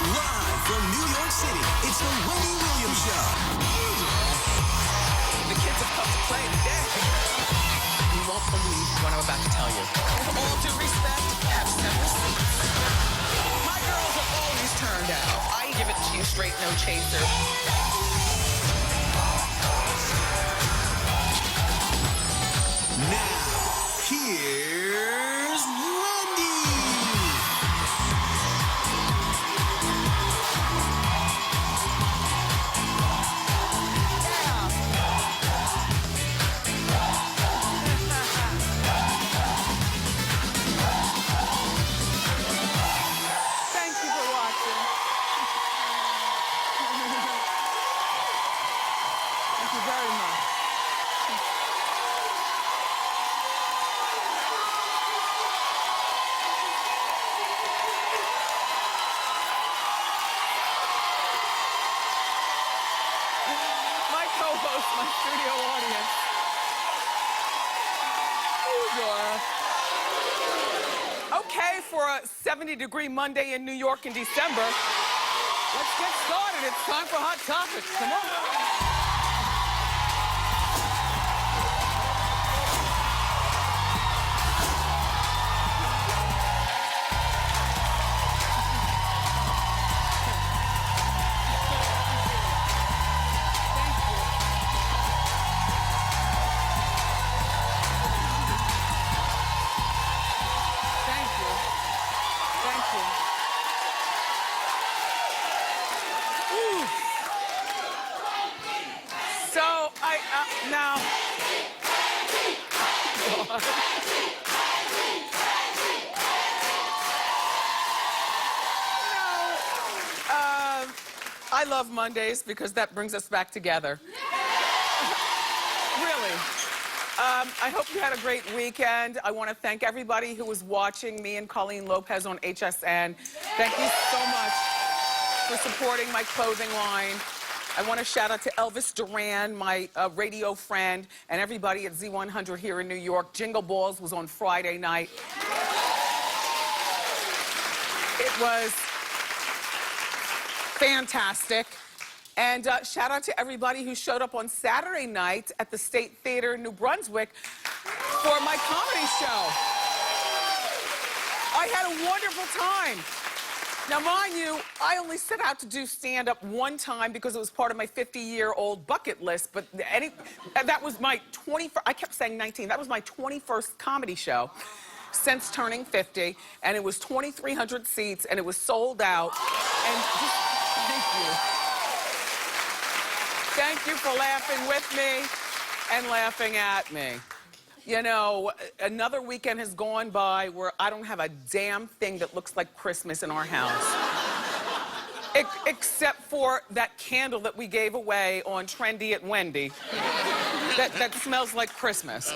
Live from New York City, it's the Wendy Williams Show. The kids have come to play today. You won't believe what I'm about to tell you. With all due respect, have several seats. My girls have always turned out. I give it to you straight, no chaser. Now, here's Wendy. Thank you for watching. Thank you very much. My co-host, my studio audience. Okay, for a 70-degree Monday in New York in December, let's get started. It's time for Hot Topics. Come on. Thank you. Thank you. Ooh. So now. I love Mondays because that brings us back together. Really. I hope you had a great weekend. I want to thank everybody who was watching me and Colleen Lopez on HSN. Thank you so much for supporting my clothing line. I want to shout out to Elvis Duran, my radio friend, and everybody at Z100 here in New York. Jingle Balls was on Friday night. It was fantastic. And shout out to everybody who showed up on Saturday night at the State Theater in New Brunswick for my comedy show. I had a wonderful time. Now, mind you, I only set out to do stand-up one time because it was part of my 50-year-old bucket list, but that was my 21st, I kept saying 19, that was my 21st comedy show since turning 50, and it was 2,300 seats, and it was sold out, and just, thank you. Thank you for laughing with me and laughing at me. You know, another weekend has gone by where I don't have a damn thing that looks like Christmas in our house. Except for that candle that we gave away on Trendy at Wendy that smells like Christmas.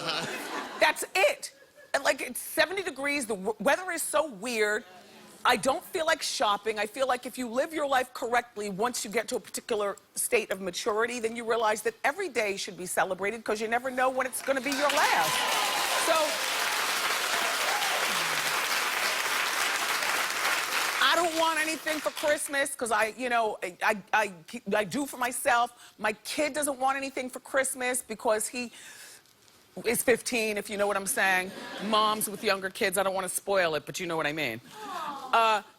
That's it. And like, it's 70 degrees, the weather is so weird. I don't feel like shopping. I feel like if you live your life correctly, once you get to a particular state of maturity, then you realize that every day should be celebrated because you never know when it's going to be your last. So, I don't want anything for Christmas because I do for myself. My kid doesn't want anything for Christmas because he is 15, if you know what I'm saying. Moms with younger kids, I don't want to spoil it, but you know what I mean.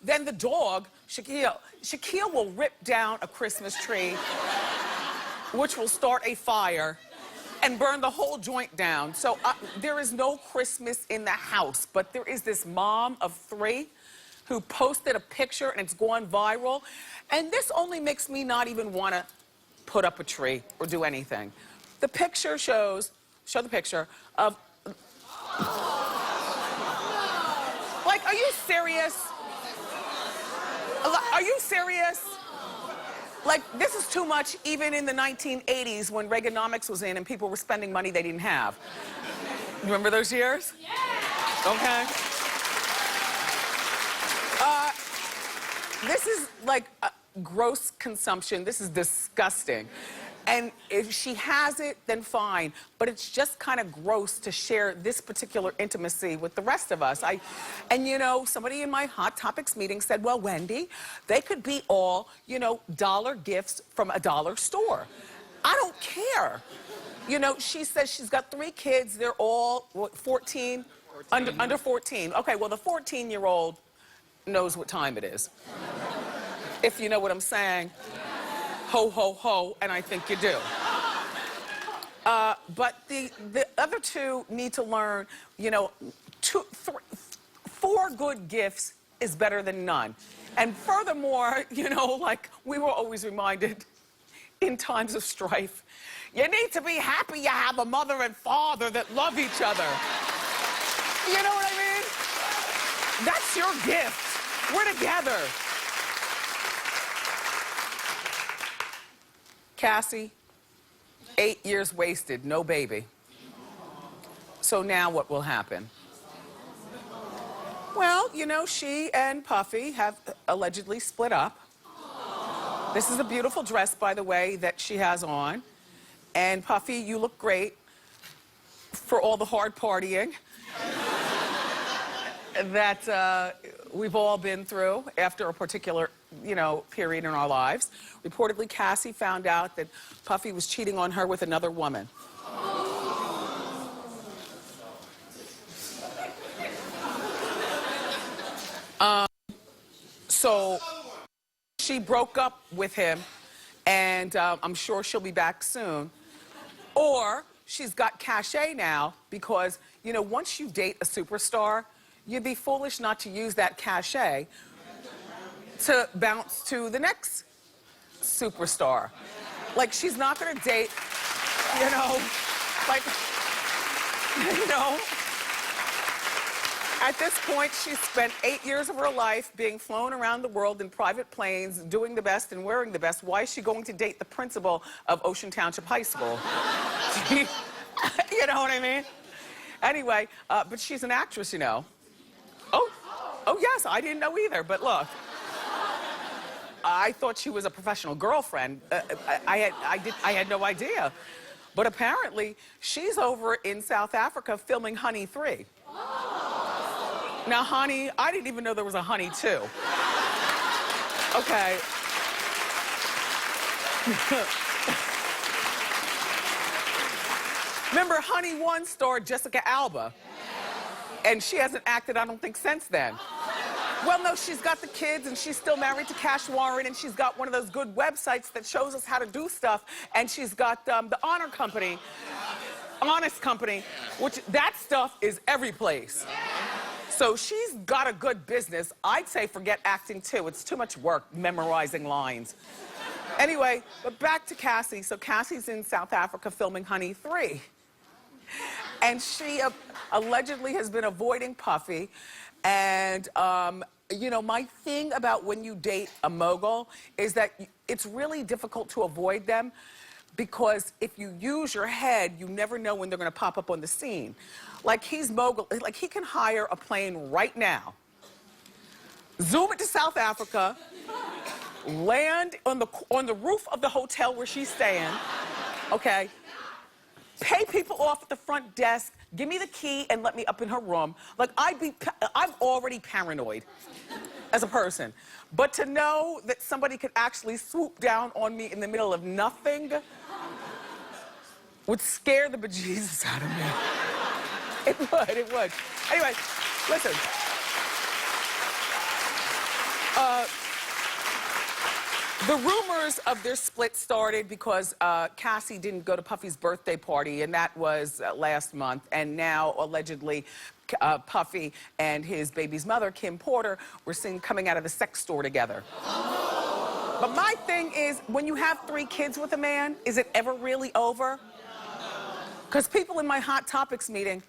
Then the dog, Shaquille will rip down a Christmas tree, which will start a fire and burn the whole joint down. So there is no Christmas in the house, but there is this mom of 3 who posted a picture and it's gone viral. And this only makes me not even want to put up a tree or do anything. The picture show the picture of, like, are you serious? Are you serious? Like, this is too much even in the 1980s when Reaganomics was in and people were spending money they didn't have. Remember those years? Yeah. Okay. This is like gross consumption. This is disgusting. And if she has it, then fine. But it's just kind of gross to share this particular intimacy with the rest of us. And you know, somebody in my Hot Topics meeting said, well, Wendy, they could be all, you know, dollar gifts from a dollar store. I don't care. You know, she says she's got 3 kids. They're all, what, 14? Under 14. Okay, well, the 14-year-old knows what time it is. If you know what I'm saying. Ho, ho, ho, and I think you do. But the other 2 need to learn, you know, 4 good gifts is better than none. And furthermore, you know, like we were always reminded in times of strife, you need to be happy you have a mother and father that love each other. You know what I mean? That's your gift. We're together. Cassie, 8 years wasted, no baby. So now what will happen? Well, you know, she and Puffy have allegedly split up. This is a beautiful dress, by the way, that she has on. And Puffy, you look great for all the hard partying that we've all been through after a particular, you know, period in our lives. Reportedly, Cassie found out that Puffy was cheating on her with another woman. So she broke up with him, and I'm sure she'll be back soon. Or she's got cachet now because, you know, once you date a superstar, you'd be foolish not to use that cachet to bounce to the next superstar. Like, she's not gonna date, you know, like, you know. At this point, she's spent 8 years of her life being flown around the world in private planes, doing the best and wearing the best. Why is she going to date the principal of Ocean Township High School? You know what I mean? Anyway, but she's an actress, you know. Oh yes, I didn't know either, but look. I thought she was a professional girlfriend. I had no idea. But apparently, she's over in South Africa filming Honey 3. Now, Honey, I didn't even know there was a Honey 2. Okay. Remember, Honey 1 starred Jessica Alba. And she hasn't acted, I don't think, since then. Well, no, she's got the kids, and she's still married to Cash Warren, and she's got one of those good websites that shows us how to do stuff, and she's got the Honor Company, Honest Company, which that stuff is every place. So she's got a good business. I'd say forget acting, too. It's too much work memorizing lines. Anyway, but back to Cassie. So Cassie's in South Africa filming Honey 3. And she allegedly has been avoiding Puffy. And, you know, my thing about when you date a mogul is that it's really difficult to avoid them because if you use your head, you never know when they're going to pop up on the scene. Like, he's mogul. Like, he can hire a plane right now, zoom it to South Africa, land on the roof of the hotel where she's staying, okay? Pay people off at the front desk, give me the key and let me up in her room. Like, I'm already paranoid as a person. But to know that somebody could actually swoop down on me in the middle of nothing would scare the bejesus out of me. It would. Anyway, listen. The rumors of their split started because Cassie didn't go to Puffy's birthday party, and that was last month. And now, allegedly, Puffy and his baby's mother, Kim Porter, were seen coming out of the sex store together. But my thing is, when you have 3 kids with a man, is it ever really over? Because people in my Hot Topics meeting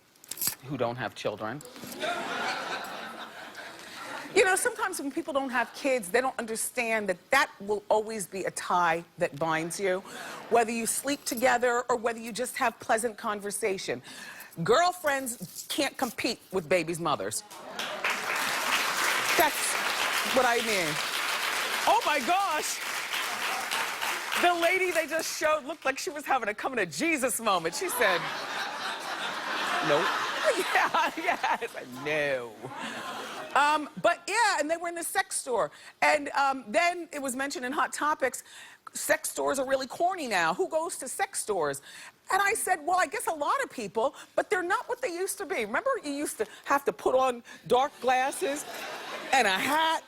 who don't have children, you know, sometimes when people don't have kids, they don't understand that that will always be a tie that binds you, whether you sleep together or whether you just have pleasant conversation. Girlfriends can't compete with babies' mothers. That's what I mean. Oh my gosh. The lady they just showed looked like she was having a coming to Jesus moment. She said, nope. Yeah, yeah. It's like, no. But yeah, and they were in the sex store. And then it was mentioned in Hot Topics, sex stores are really corny now. Who goes to sex stores? And I said, well, I guess a lot of people, but they're not what they used to be. Remember, you used to have to put on dark glasses and a hat,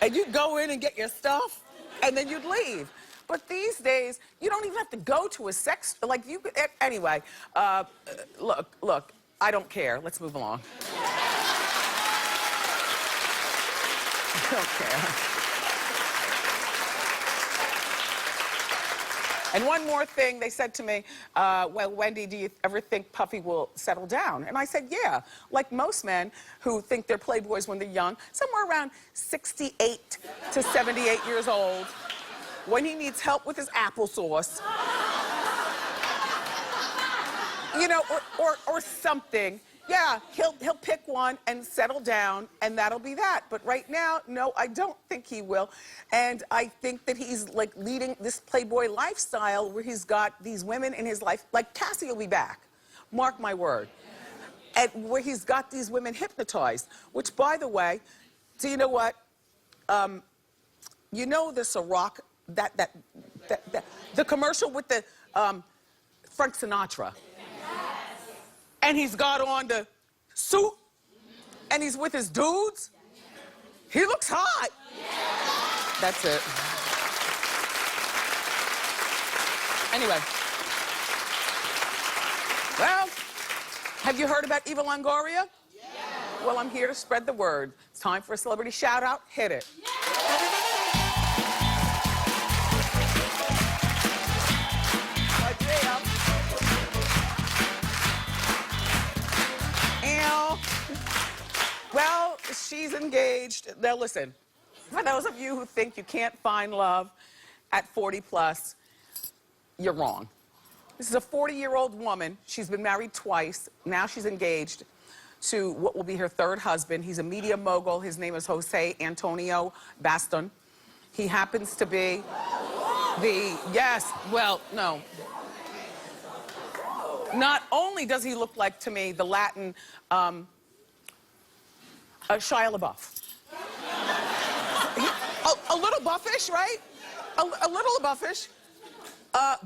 and you'd go in and get your stuff, and then you'd leave. But these days, you don't even have to go to a sex, like you could, anyway, look, I don't care. Let's move along. I don't care. And one more thing, they said to me, well, Wendy, do you ever think Puffy will settle down? And I said, yeah, like most men who think they're playboys when they're young, somewhere around 68 to 78 years old, when he needs help with his applesauce, you know, or something. Yeah, he'll pick one and settle down, and that'll be that. But right now, no, I don't think he will. And I think that he's like leading this playboy lifestyle where he's got these women in his life, like Cassie will be back, mark my word. And where he's got these women hypnotized, which, by the way, do you know what? You know the Ciroc, the commercial with the Frank Sinatra. And he's got on the suit, and he's with his dudes. He looks hot. That's it. Anyway. Well, have you heard about Eva Longoria? Well, I'm here to spread the word. It's time for a celebrity shout out. Hit it. Well, she's engaged. Now listen, for those of you who think you can't find love at 40 plus, you're wrong. This is a 40-year-old woman. She's been married twice. Now she's engaged to what will be her third husband. He's a media mogul. His name is Jose Antonio Baston. He happens to be no. Not only does he look like, to me, the Latin Shia LaBeouf. A little buffish, right? A little buffish.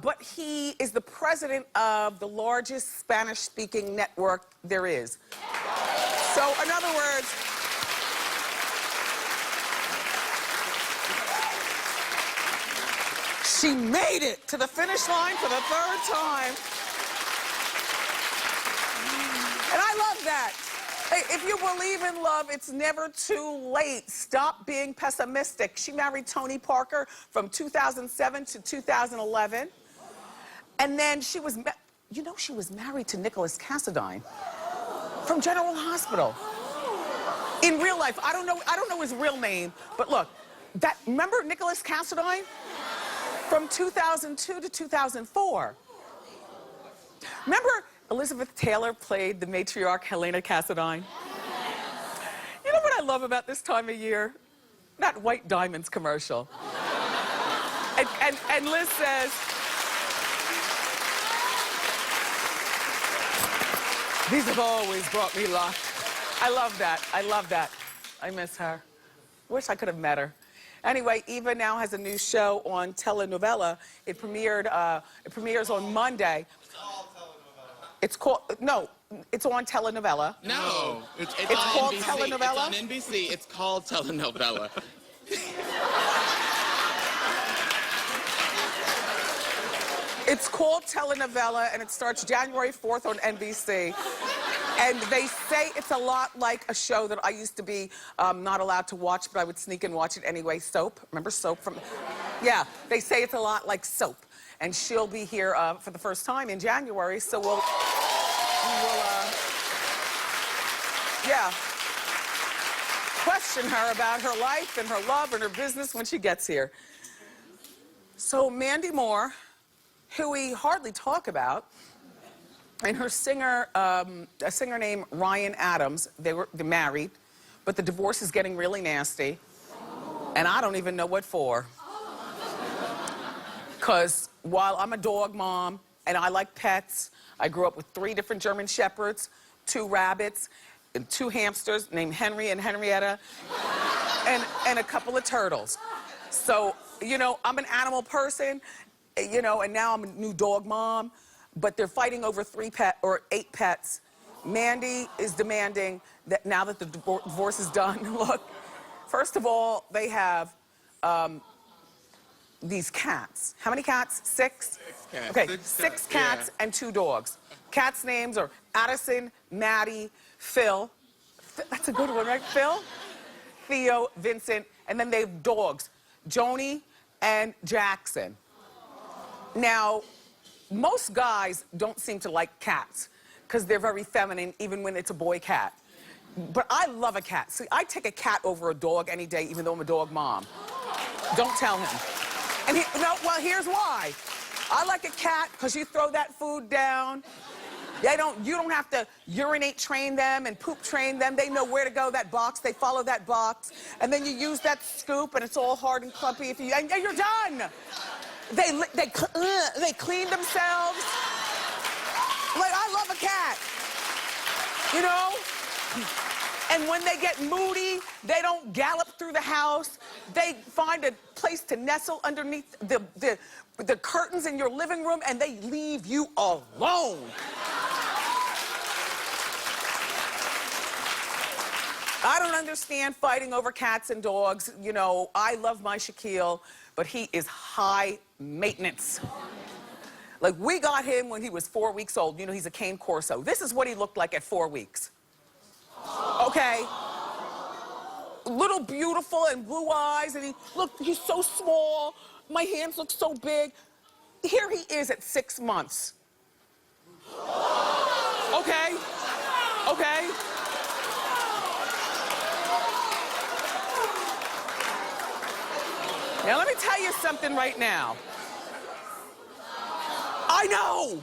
But he is the president of the largest Spanish-speaking network there is. So, in other words, she made it to the finish line for the third time. And I love that. If you believe in love, it's never too late. Stop being pessimistic. She married Tony Parker from 2007 to 2011. And then she was, she was married to Nicholas Cassadine from General Hospital. In real life, I don't know his real name, but look, remember Nicholas Cassadine? From 2002 to 2004. Remember Elizabeth Taylor played the matriarch Helena Cassadine? You know what I love about this time of year? That White Diamonds commercial. And Liz says, these have always brought me luck. I love that. I love that. I miss her. Wish I could have met her. Anyway, Eva now has a new show on telenovela. It premieres on Monday. It's called, no, it's on telenovela. No, it's called NBC. telenovela? It's on NBC. It's called telenovela. It's called telenovela, and it starts January 4th on NBC. And they say it's a lot like a show that I used to be not allowed to watch, but I would sneak and watch it anyway, Soap. Remember Soap from... Yeah, they say it's a lot like Soap. And she'll be here for the first time in January, so we'll question her about her life and her love and her business when she gets here. So Mandy Moore, who we hardly talk about, and her singer, a singer named Ryan Adams, they're married, but the divorce is getting really nasty, and I don't even know what for. Because while I'm a dog mom and I like pets, I grew up with 3 different German Shepherds, 2 rabbits, and 2 hamsters named Henry and Henrietta, and a couple of turtles. So, you know, I'm an animal person, you know, and now I'm a new dog mom, but they're fighting over 8 pets. Mandy is demanding that now that the divorce is done, look, first of all, they have these cats. How many cats? 6? 6 cats. Okay, 6 cats and 2 dogs. Cats' names are Addison, Maddie, Phil. That's a good one, right? Phil, Theo, Vincent, and then they have dogs, Joni and Jackson. Now, most guys don't seem to like cats because they're very feminine, even when it's a boy cat. But I love a cat. See, I take a cat over a dog any day, even though I'm a dog mom. Don't tell him. And here's why. I like a cat because you throw that food down. You don't have to urinate train them and poop train them. They know where to go, that box. They follow that box. And then you use that scoop and it's all hard and clumpy. And you're done. They clean themselves. Like, I love a cat. You know? And when they get moody, they don't gallop through the house. They find a place to nestle underneath the curtains in your living room, and they leave you alone. I don't understand fighting over cats and dogs. You know, I love my Shaquille, but he is high maintenance. Like, we got him when he was 4 weeks old. You know, he's a cane corso. This is what he looked like at 4 weeks. Okay? Little beautiful and blue eyes, and he's so small. My hands look so big. Here he is at 6 months. Okay? Okay? Now, let me tell you something right now. I know.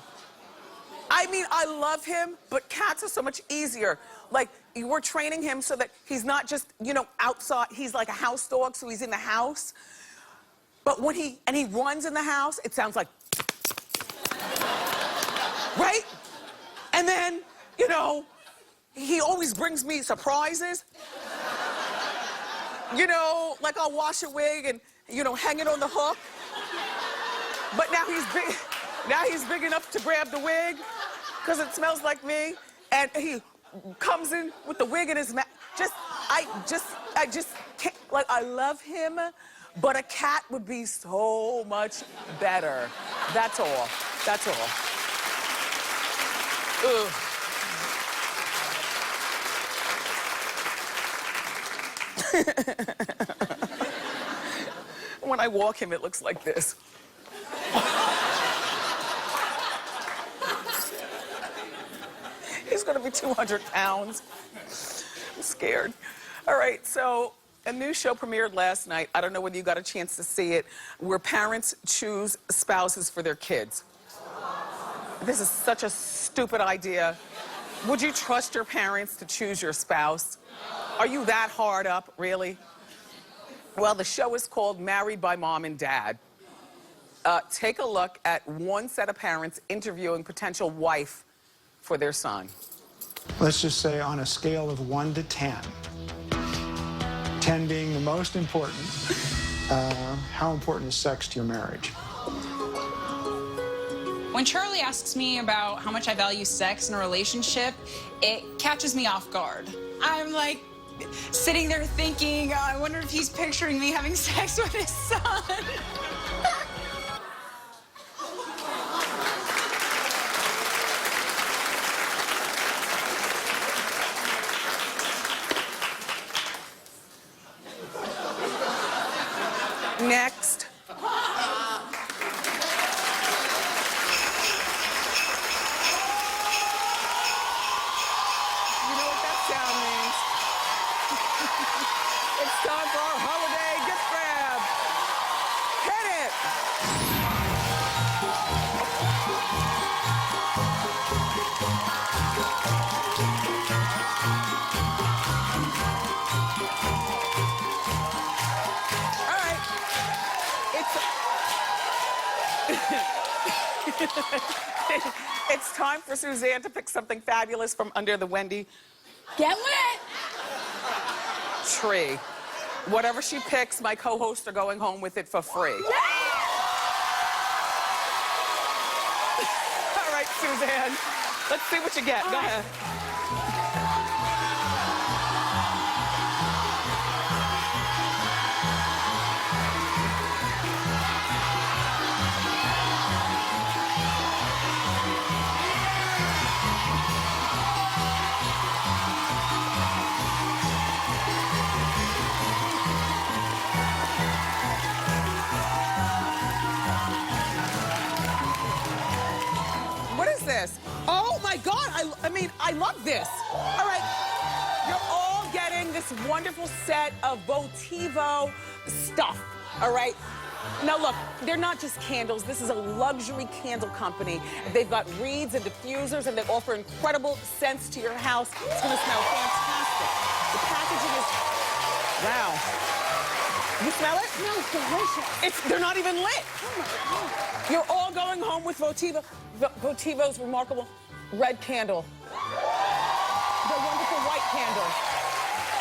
I mean, I love him, but cats are so much easier. Like, we're training him so that he's not just, you know, outside. He's like a house dog, so he's in the house. But when he runs in the house, it sounds like, right? And then, you know, he always brings me surprises. You know, like I'll wash a wig and, you know, hang it on the hook. But now he's big enough to grab the wig because it smells like me. And he comes in with the wig in his mouth. I just can't, like, I love him, but a cat would be so much better. That's all. That's all. Ugh. When I walk him, it looks like this. He's gonna be 200 pounds. I'm scared. All right, so a new show premiered last night. I don't know whether you got a chance to see it, where parents choose spouses for their kids. This is such a stupid idea. Would you trust your parents to choose your spouse? Are you that hard up, really? Well, the show is called Married by Mom and Dad. Take a look at one set of parents interviewing potential wife for their son. Let's just say on a scale of 1 to 10, 10 being the most important, how important is sex to your marriage? When Charlie asks me about how much I value sex in a relationship, it catches me off guard. I'm like sitting there thinking, oh, I wonder if he's picturing me having sex with his son. Next. You know what that sound means? It's time for our holiday gift grab. Hit it! All right. It's time for Suzanne to pick something fabulous from under the Wendy Get lit! tree. Whatever she picks, my co-hosts are going home with it for free. All right, Suzanne, let's see what you get. Go ahead. What is this? Oh my God, I mean, I love this. All right, you're all getting this wonderful set of Votivo stuff, all right? Now look, they're not just candles. This is a luxury candle company. They've got reeds and diffusers, and they offer incredible scents to your house. It's gonna smell fantastic. The packaging is, wow. You smell it? Smells delicious. They're not even lit. Oh my God. You're all going home with Votivo. Votivo's remarkable red candle, their wonderful white candle,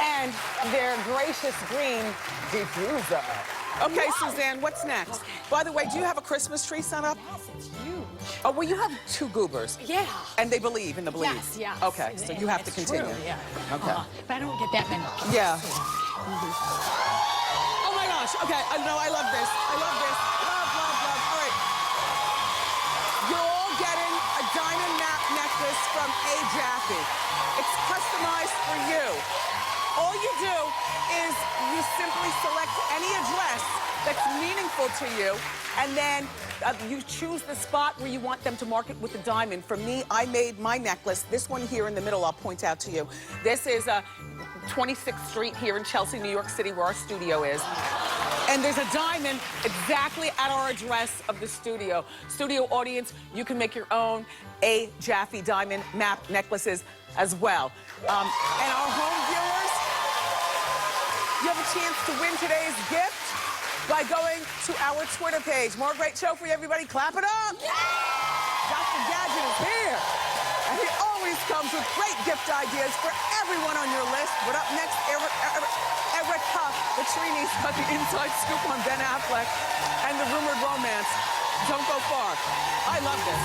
and their gracious green diffuser. Okay, Wow. Suzanne, what's next? By the way, do you have a Christmas tree set up? Yes, it's huge. Oh, well, you have 2 goobers. Yeah. And they believe in the belief. Yes, yes. Okay, so you have to It's continue. True, yeah. Okay. But I don't get that many. Yeah. Oh my gosh. Okay, I know, I love this. I love this. Love, love, love. All right. You're all getting a diamond necklace from A. Jaffe. It's customized for you. All you do is you simply select any address that's meaningful to you, and then you choose the spot where you want them to mark it with the diamond. For me, I made my necklace, this one here in the middle, I'll point out to you. This is 26th Street here in Chelsea, New York City, where our studio is. And there's a diamond exactly at our address of the studio. Studio audience, you can make your own A. Jaffe diamond map necklaces as well. And our home viewers, you have a chance to win today's gift by going to our Twitter page. More great show for you, everybody. Clap it up. Dr. Gadget is here. And he always comes with great gift ideas for everyone on your list. But up next, Erica Vitrini's got the inside scoop on Ben Affleck and the rumored romance. Don't go far. I love this.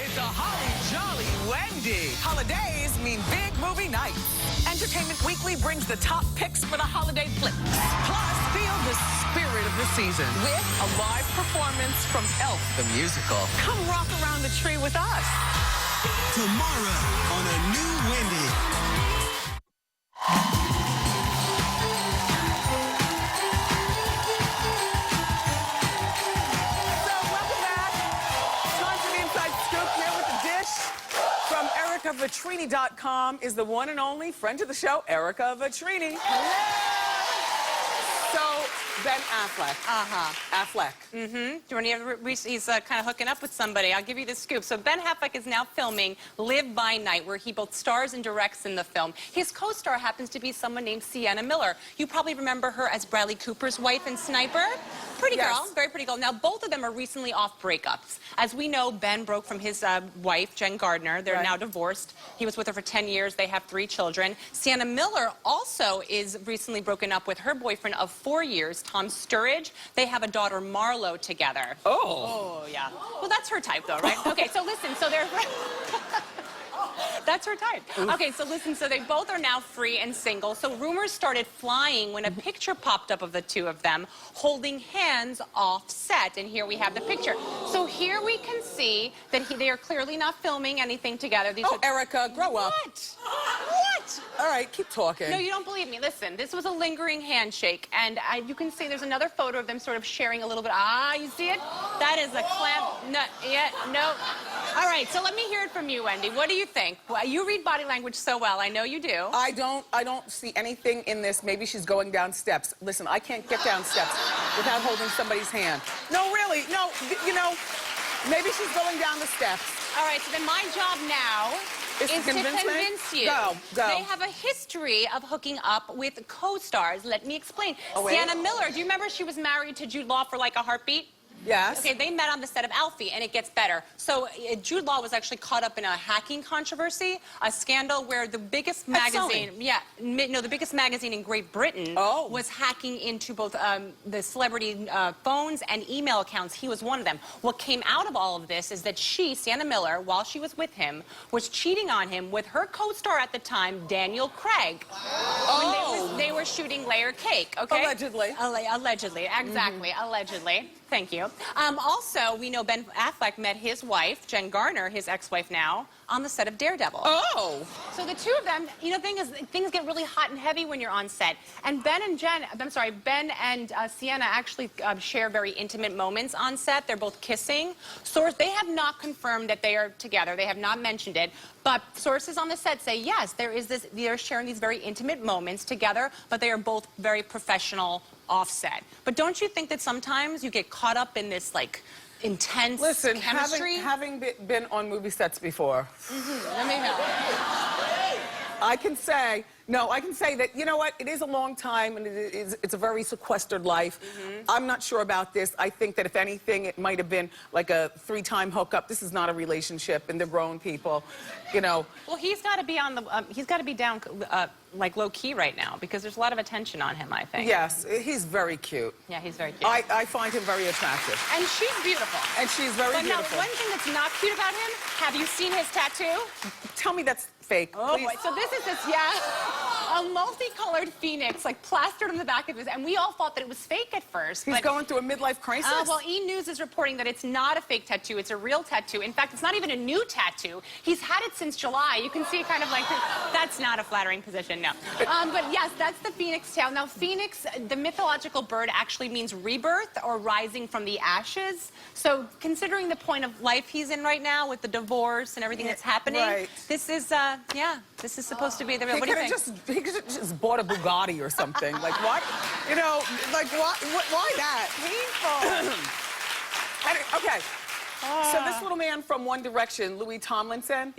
It's a holly jolly Wendy. Holidays mean big movie nights. Entertainment Weekly brings the top picks for the holiday flicks. Plus, feel the spirit of the season with a live performance from Elf the Musical. Come rock around the tree with us. Tomorrow on a new Wendy. So, welcome back. Time for the Inside Scoop here with the dish. From EricaVitrini.com is the one and only friend of the show, Erica Vitrini. So, Ben Affleck. Affleck. He's kind of hooking up with somebody. I'll give you the scoop. So Ben Affleck is now filming Live by Night, where he both stars and directs in the film. His co-star happens to be someone named Sienna Miller. You probably remember her as Bradley Cooper's wife in Sniper. Pretty Yes. girl, very pretty girl. Now, both of them are recently off breakups. As we know, Ben broke from his wife, Jen Gardner. They're Right. now divorced. He was with her for 10 years. They have 3 children. Sienna Miller also is recently broken up with her boyfriend of 4 years, Tom Sturridge. They have a daughter, Marlo, together. Oh. Oh, yeah. Well, that's her type, though, right? Okay, so listen, so they're... That's her type. Okay, so listen, so they both are now free and single. So rumors started flying when a picture popped up of the 2 of them holding hands off set. And here we have the picture. So here we can see that they are clearly not filming anything together. These Oh, are... Erica, grow up. What? What? All right, keep talking. No, you don't believe me. Listen, this was a lingering handshake, and you can see there's another photo of them sort of sharing a little bit. Ah, you see it? That is a clamp. No, yeah, no. All right, so let me hear it from you, Wendy. What do you think? Well, you read body language so well. I know you do. I don't see anything in this. Maybe she's going down steps. Listen, I can't get down steps without holding somebody's hand. No, really, no, you know, maybe she's going down the steps. All right, so then my job now Is to is to convince me? convince you. Go. They have a history of hooking up with co-stars. Let me explain. Oh, wait. Sienna Miller, do you remember she was married to Jude Law for like a heartbeat? Yes. Okay, they met on the set of Alfie, and it gets better. So Jude Law was actually caught up in a hacking controversy, a scandal where the biggest magazine, the biggest magazine in Great Britain was hacking into both the celebrity phones and email accounts. He was one of them. What came out of all of this is that she, Sienna Miller, while she was with him, was cheating on him with her co-star at the time, Daniel Craig. When they were shooting Layer Cake, okay? Allegedly. Allegedly, exactly, allegedly. Thank you. Also, we know Ben Affleck met his wife, Jen Garner, his ex-wife now, on the set of Daredevil. Oh. So the two of them, you know, the thing is, things get really hot and heavy when you're on set. And Ben and Sienna actually share very intimate moments on set. They're both kissing. They have not confirmed that they are together. They have not mentioned it. But sources on the set say, yes, they're sharing these very intimate moments together, but they are both very professional offset. But don't you think that sometimes you get caught up in this, like, intense chemistry? Having been on movie sets before, Let me know. I can say that, you know what, it is a long time and it's a very sequestered life. I'm not sure about this. I think that if anything, it might have been like a 3-time hookup. This is not a relationship and they're grown people, you know. Well, he's got to be on the, he's got to be down, like low key right now because there's a lot of attention on him, I think. Yes, he's very cute. Yeah, he's very cute. I find him very attractive. And she's beautiful. And she's very But now, beautiful. one thing that's not cute about him, have you seen his tattoo? Tell me that's fake, Oh please. boy, so this is a multicolored phoenix, like plastered on the back of his, and we all thought that it was fake at first. He's going through a midlife crisis? Well, E! News is reporting that it's not a fake tattoo, it's a real tattoo. In fact, it's not even a new tattoo. He's had it since July. You can see kind of like, that's not a flattering position, no. But yes, that's the phoenix tail. Now, phoenix, the mythological bird, actually means rebirth or rising from the ashes. So considering the point of life he's in right now with the divorce and everything that's happening, this is, this is supposed to be the real, what do you think? He could have just bought a Bugatti or something. Like, what? You know, like, why that? Painful. Okay. So this little man from One Direction, Louis Tomlinson,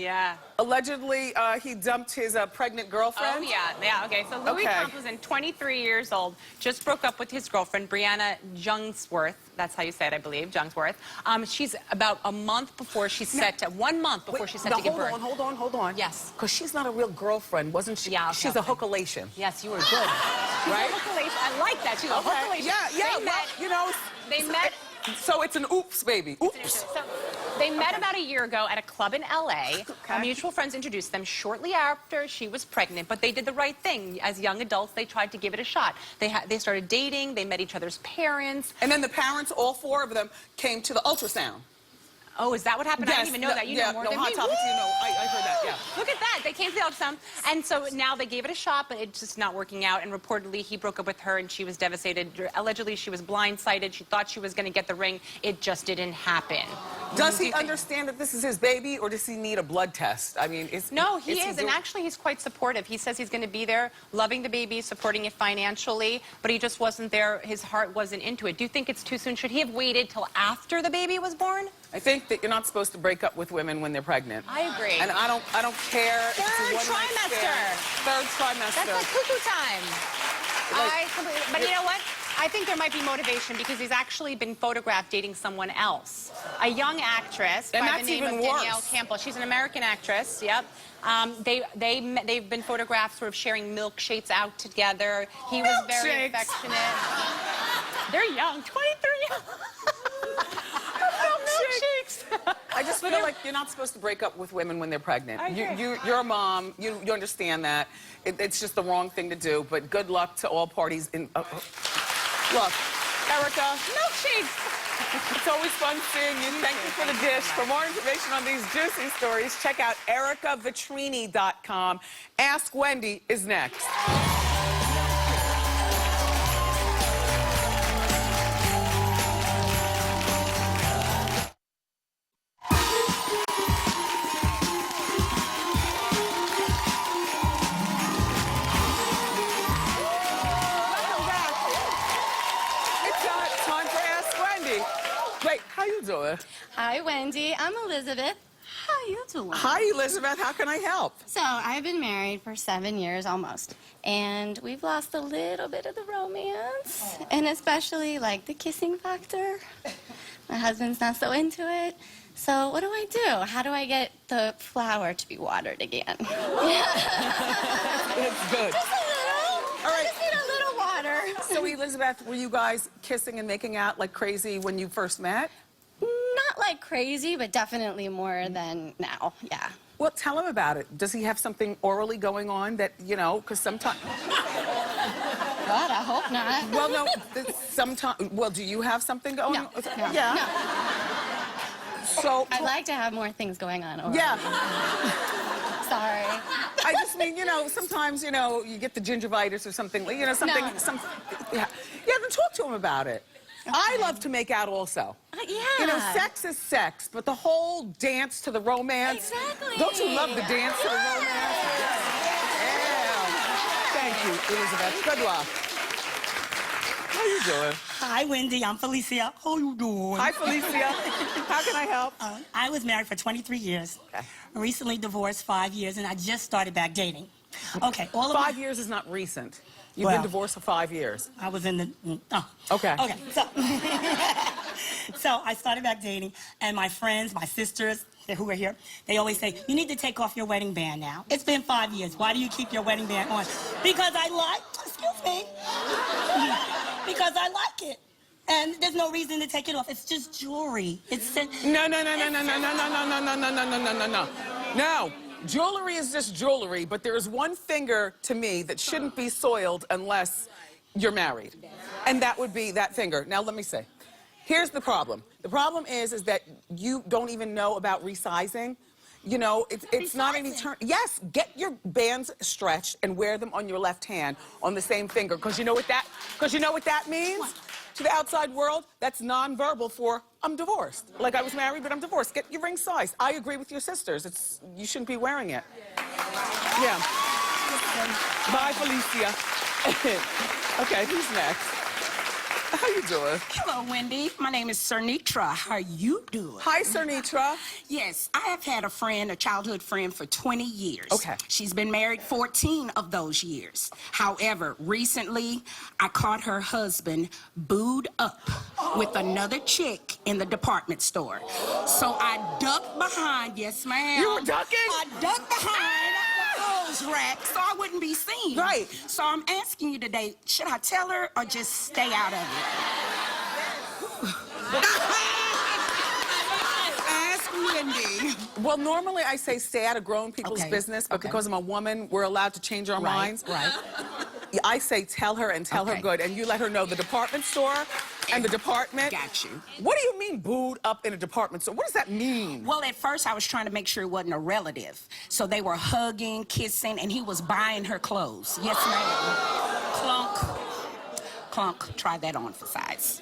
allegedly he dumped his pregnant girlfriend. Oh, yeah, okay. So Louis Tomlinson, 23 years old, just broke up with his girlfriend, Brianna Jungsworth. That's how you say it, I believe, Jungsworth. She's about a month before she's set to, 1 month before she's set to give birth. Hold on. Yes. Because she's not a real girlfriend, wasn't she? Yeah, she's a hookalation. Yes, you were good. Right? She's a hookalation. I like that. She's a hookalation. Yeah, They well, met, you know. They met. So it's an oops, baby. Oops. So they met about a year ago at a club in L.A. Mutual friends introduced them shortly after she was pregnant, but they did the right thing. As young adults, they tried to give it a shot. They started dating. They met each other's parents. And then the parents, all 4 of them, came to the ultrasound. Oh, is that what happened? Yes, I didn't even know that. You know more than Hot me. Topics, you know, I heard that, yeah. Look at that. They came to the ultrasound. And so now they gave it a shot, but it's just not working out. And reportedly, he broke up with her, and she was devastated. Allegedly, she was blindsided. She thought she was going to get the ring. It just didn't happen. Does he understand that this is his baby, or does he need a blood test? I mean, No, he is, and actually he's quite supportive. He says he's going to be there, loving the baby, supporting it financially, but he just wasn't there. His heart wasn't into it. Do you think it's too soon? Should he have waited till after the baby was born? I think that you're not supposed to break up with women when they're pregnant. I agree. And I don't care. if it's a Third one-night trimester. stand. Third trimester. That's like cuckoo time. But you know what? I think there might be motivation because he's actually been photographed dating someone else. A young actress by the name of Danielle Campbell. She's an American actress, yep. They've been photographed sort of sharing milkshakes out together. He was very affectionate. They're young, 23. Milkshakes. I just feel like you're not supposed to break up with women when they're pregnant. I agree. You're a mom. You understand that. It's just the wrong thing to do. But good luck to all parties. Look, Erica. Milkshakes. It's always fun seeing you. Thank you for the dish. For more information on these juicy stories, check out ericavitrini.com. Ask Wendy is next. How you doing? Hi, Wendy. I'm Elizabeth. Hi, you doing? Hi, Elizabeth. How can I help? So, I've been married for 7 years almost, and we've lost a little bit of the romance, and especially, like, the kissing factor. My husband's not so into it. So, what do I do? How do I get the flower to be watered again? It's good. Just a little. All right. I just need a little water. So, Elizabeth, were you guys kissing and making out like crazy when you first met? Not like crazy, but definitely more than now, yeah. Well, tell him about it. Does he have something orally going on that, you know, because sometimes... God, I hope not. Well, no, sometimes... Well, do you have something going on? No. Yeah. No. So... I'd like to have more things going on. Orally. Yeah. Sorry. I just mean, you know, sometimes, you know, you get the gingivitis or something, you know, something... No. Yeah, then talk to him about it. Okay. I love to make out also. Yeah. You know, sex is sex, but the whole dance to the romance. Exactly. Don't you love the dance to the romance? Yeah. Thank you, Elizabeth. Good luck. How you doing? Hi, Wendy. I'm Felicia. How you doing? Hi, Felicia. How can I help? I was married for 23 years. Okay. Recently divorced 5 years, and I just started back dating. Okay, all of 5 years is not recent. You've Well- been divorced for 5 years. I was in the. Okay. Okay. So, so I started back dating, and my friends, my sisters who are here, they always say, "You need to take off your wedding band now. It's been 5 years. Why do you keep your wedding band on?" Because I like. Excuse me. Because I like it. And there's no reason to take it off. It's just jewelry. It's No. No. Jewelry is just jewelry, but there is one finger to me that shouldn't be soiled unless you're married. And that would be that finger. Now, let me say, here's the problem. The problem is that you don't even know about resizing. You know, it's not an eternal... Yes, get your bands stretched and wear them on your left hand on the same finger. Because you know what that means? What? To the outside world, that's nonverbal for, I'm divorced. Like, I was married, but I'm divorced. Get your ring size. I agree with your sisters. You shouldn't be wearing it. Yeah. Bye, Felicia. Okay, who's next? How you doing? Hello, Wendy. My name is Cernitra. How you doing? Hi, Cernitra. Yes, I have had a childhood friend for 20 years. Okay. She's been married 14 of those years. However, recently, I caught her husband booed up with another chick in the department store. So I ducked behind, yes, ma'am. You were ducking? I ducked behind the clothes rack so I wouldn't be seen. Right. So I'm asking you today, should I tell her or just stay out of it? Ask Wendy. Well, normally I say stay out of grown people's business, but because I'm a woman, we're allowed to change our minds. Right. I say tell her and tell her good, and you let her know the department store and the department. Got you. What do you mean booed up in a department store? What does that mean? Well, at first I was trying to make sure it wasn't a relative. So they were hugging, kissing, and he was buying her clothes. Yes, ma'am. Clunk. Clunk. Try that on for size.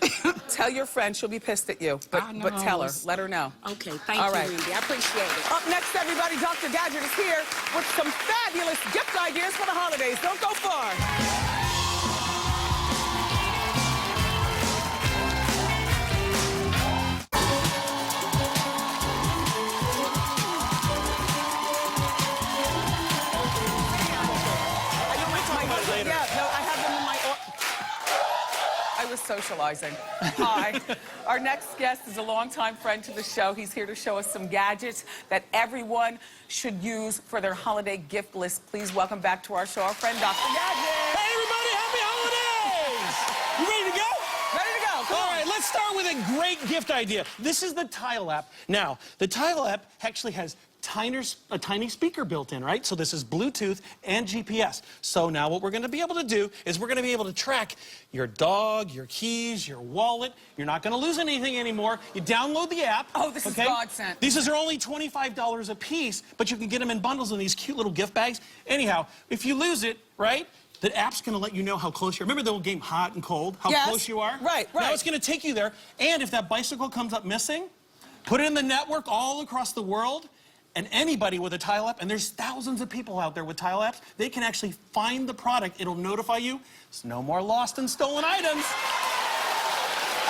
Tell your friend she'll be pissed at you, but tell her. Let her know. Okay, thank All you, right. Wendy. I appreciate it. Up next, everybody, Dr. Gadget is here with some fabulous gift ideas for the holidays. Don't go far. Yeah, no, I have them in my... I was socializing. Hi. Our next guest is a longtime friend to the show. He's here to show us some gadgets that everyone should use for their holiday gift list. Please welcome back to our show our friend, Dr. Gadget. Hey, everybody, happy holidays! You ready to go? Ready to go. Come All on. right, let's start with a great gift idea. This is the Tile app. Now, the Tile app actually has a tiny speaker built in, right? So this is Bluetooth and GPS. So now what we're going to be able to do is we're going to be able to track your dog, your keys, your wallet. You're not going to lose anything anymore. You download the app. Oh, this is godsend. These are only $25 a piece, but you can get them in bundles in these cute little gift bags. Anyhow, if you lose it, right? The app's going to let you know how close you are. Remember the old game Hot and Cold? How close you are? Right. Now it's going to take you there. And if that bicycle comes up missing, put it in the network all across the world. And anybody with a Tile app, and there's thousands of people out there with Tile apps, they can actually find the product. It'll notify you. It's no more lost and stolen items.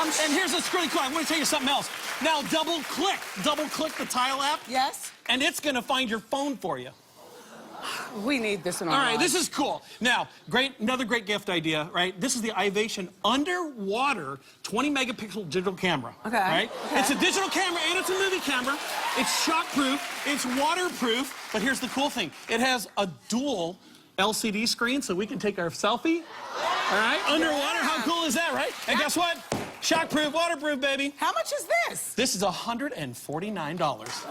And here's what's really cool. I want to tell you something else. Now double click the Tile app. Yes. And it's gonna find your phone for you. We need this in our All right, lives. this is cool. Now, another great gift idea, right? This is the Ivation underwater 20 megapixel digital camera. Okay. Right? Okay. It's a digital camera and it's a movie camera. It's shockproof, it's waterproof, but here's the cool thing. It has a dual LCD screen so we can take our selfie. All right? Underwater, how cool is that, right? And guess what? Shockproof, waterproof, baby. How much is this? This is $149.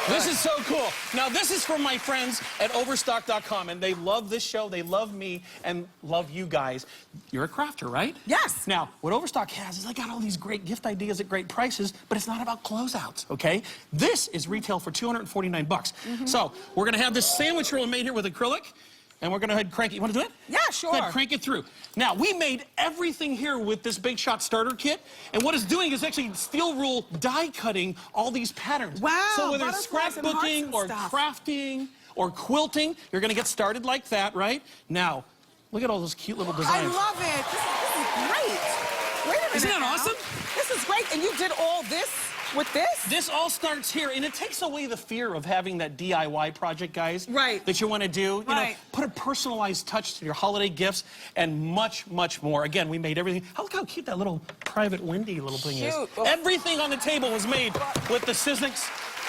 This is so cool. Now, this is from my friends at Overstock.com, and they love this show, they love me, and love you guys. You're a crafter, right? Yes. Now, what Overstock has is they got all these great gift ideas at great prices, but it's not about closeouts, okay? This is retail for $249. So, we're gonna have this sandwich roll made here with acrylic, and we're gonna go ahead and crank it. You wanna do it? Yeah, sure. Go ahead, crank it through. Now, we made everything here with this Big Shot starter kit, and what it's doing is actually steel rule die cutting all these patterns. Wow, So whether it's butterflies and hearts scrapbooking and or stuff. crafting or quilting, you're gonna get started like that, right? Now, look at all those cute little I designs. love it. This is great. Wait a minute. Isn't that now. awesome? This is great. And you did all this with this? This all starts here, and it takes away the fear of having that DIY project, guys. Right. That you want to do. You know, Right. put a personalized touch to your holiday gifts and much, much more. Again, we made everything. Look how cute that little private Wendy little thing is. Cute. Oh. Everything on the table was made with the Sizzix.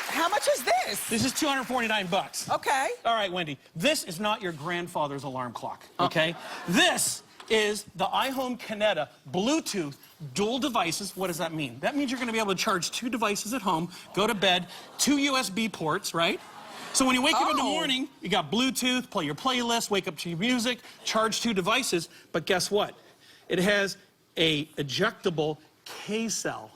How much is this? This is $249. Okay. All right, Wendy. This is not your grandfather's alarm clock, okay? This is the iHome Kineta Bluetooth dual devices. What does that mean? That means you're going to be able to charge 2 devices at home, go to bed, 2 USB ports, right? So when you wake up in the morning, you got Bluetooth, play your playlist, wake up to your music, charge 2 devices. But guess what? It has a ejectable K-cell.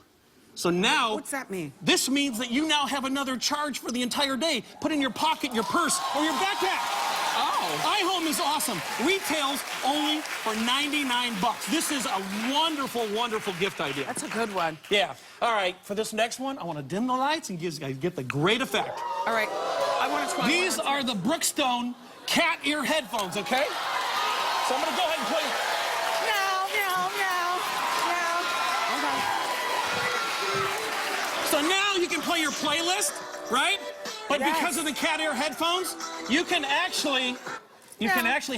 So now, What's that mean? This means that you now have another charge for the entire day. Put in your pocket, your purse, or your backpack. Oh. iHome is awesome. Retails only for $99. This is a wonderful, wonderful gift idea. That's a good one. Yeah. All right, for this next one, I want to dim the lights and get the great effect. All right. I want to try These are the Brookstone cat ear headphones, okay? So I'm going to go ahead and play. Meow, meow, meow, meow. So now you can play your playlist, right? But Yes. because of the cat ear headphones, you can actually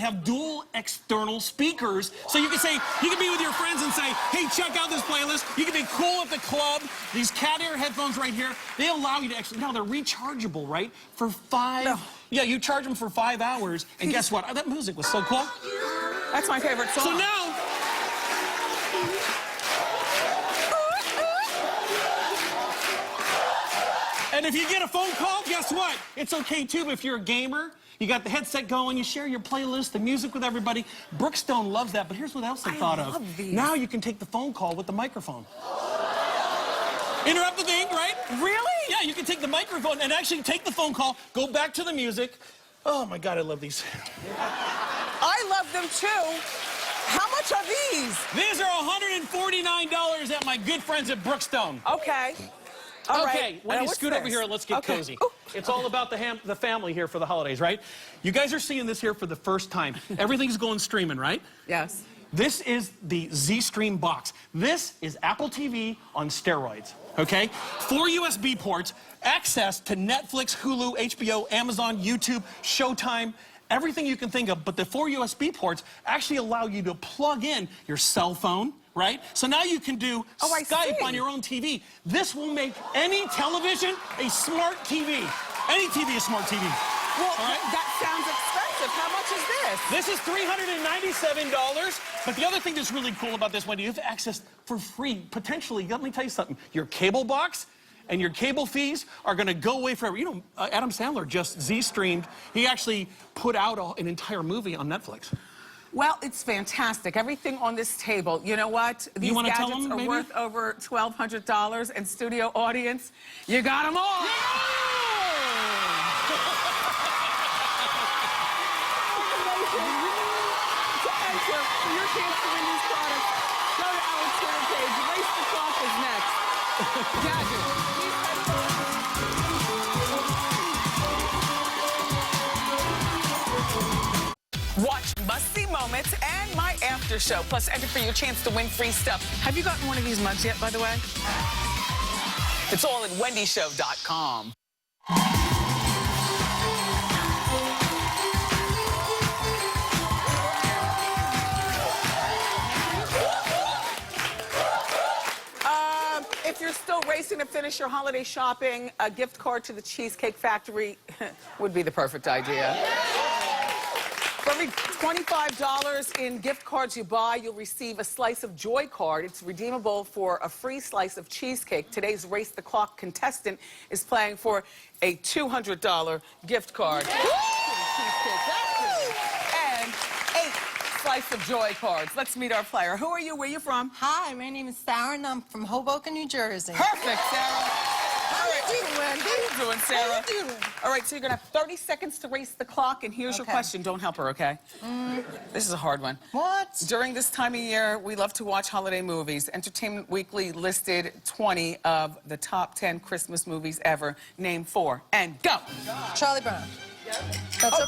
have dual external speakers. So you can be with your friends and say, hey, check out this playlist. You can be cool at the club. These cat ear headphones right here, they allow you to actually, now they're rechargeable, right? For 5, No. Yeah, you charge them for 5 hours. And guess what? That music was so cool. That's my favorite song. So now, and if you get a phone call, guess what? It's okay too, but if you're a gamer, you got the headset going, you share your playlist, the music with everybody. Brookstone loves that, but here's what else I thought of. love these. Now you can take the phone call with the microphone. Interrupt the thing, right? Really? Yeah, you can take the microphone and actually take the phone call, go back to the music. Oh my God, I love these. I love them too. How much are these? These are $149 at my good friends at Brookstone. Okay. All right. Okay, Wendy, what's scoot over this? here and let's get Okay. cozy. Ooh. It's all about the family here for the holidays, right? You guys are seeing this here for the first time. Everything's going streaming, right? Yes. This is the Z-Stream box. This is Apple TV on steroids, okay? 4 USB ports, access to Netflix, Hulu, HBO, Amazon, YouTube, Showtime, everything you can think of, but the 4 USB ports actually allow you to plug in your cell phone, right? So now you can do I Skype see. on your own TV. This will make any television a smart TV. Any TV a smart TV. Well, All right. that sounds expensive. How much is this? This is $397, but the other thing that's really cool about this, Wendy, you have access for free, potentially, let me tell you something, your cable box and your cable fees are gonna go away forever. You know, Adam Sandler just Z-streamed, he actually put out an entire movie on Netflix. Well, it's fantastic. Everything on this table. You know what? These wanna tell gadgets them, are maybe? worth over $1,200, and studio audience, you got them all. To enter for your chance to win these products, go to our Twitter page. Race the Clock is next. Gadget. Watch Monday must-see moments, and my after show. Plus, enter for your chance to win free stuff. Have you gotten one of these mugs yet, by the way? It's all at wendyshow.com. If you're still racing to finish your holiday shopping, a gift card to the Cheesecake Factory would be the perfect idea. For every $25 in gift cards you buy, you'll receive a Slice of Joy card. It's redeemable for a free slice of cheesecake. Today's Race the Clock contestant is playing for a $200 gift card. And 8 Slice of Joy cards. Let's meet our player. Who are you? Where are you from? Hi, my name is Sarah, and I'm from Hoboken, New Jersey. Perfect, Sarah. How you doing, Wendy? How you doing, Sarah? How you doing? All right, so you're going to have 30 seconds to race the clock, and here's your Okay. question. Don't help her, okay? This is a hard one. What? During this time of year, we love to watch holiday movies. Entertainment Weekly listed 20 of the top 10 Christmas movies ever. Name 4, and go. Charlie Brown. That's a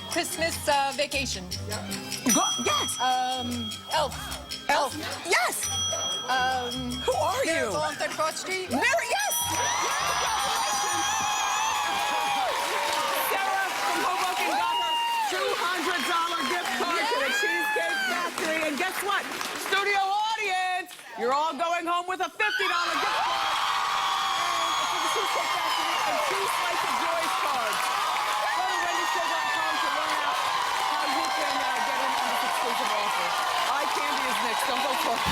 Christmas Vacation. Go. Yes. Elf. Elf. Yes. Who are you? Miracle on 34th Street. Mary, yes. Sarah from Hoboken got her $200 gift card to the Cheesecake Factory. And guess what? Studio audience, you're all going home with a $50 gift card. And for the Cheesecake Factory and 2 Slice of Joy cards. Go to wendyshow.com to learn out how you can get in on this exclusive offer. Eye candy is next. Don't go for it.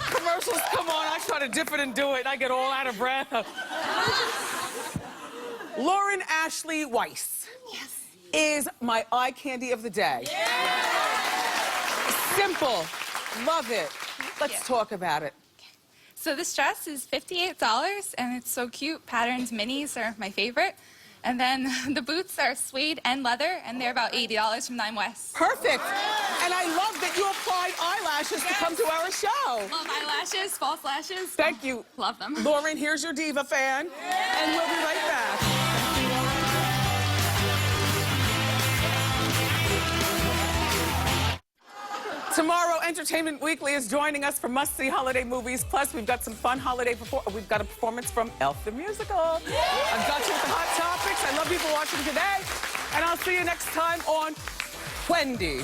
Commercials, come on. I try to dip it and do it, and I get all out of breath. Lauren Ashley Weiss is my eye candy of the day. Simple. Love it. Let's talk about it. So this dress is $58, and it's so cute. Patterns minis are my favorite. And then the boots are suede and leather, and they're about $80 from Nine West. Perfect. And I love that you applied eyelashes to come to our show. Love eyelashes, false lashes. Thank you. Love them. Lauren, here's your diva fan. And we'll be right back. Tomorrow, Entertainment Weekly is joining us for must-see holiday movies. Plus, we've got some fun holiday we've got a performance from Elf the Musical. I've got you with the hot topics. I love you for watching today. And I'll see you next time on Wendy.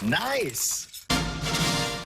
Nice.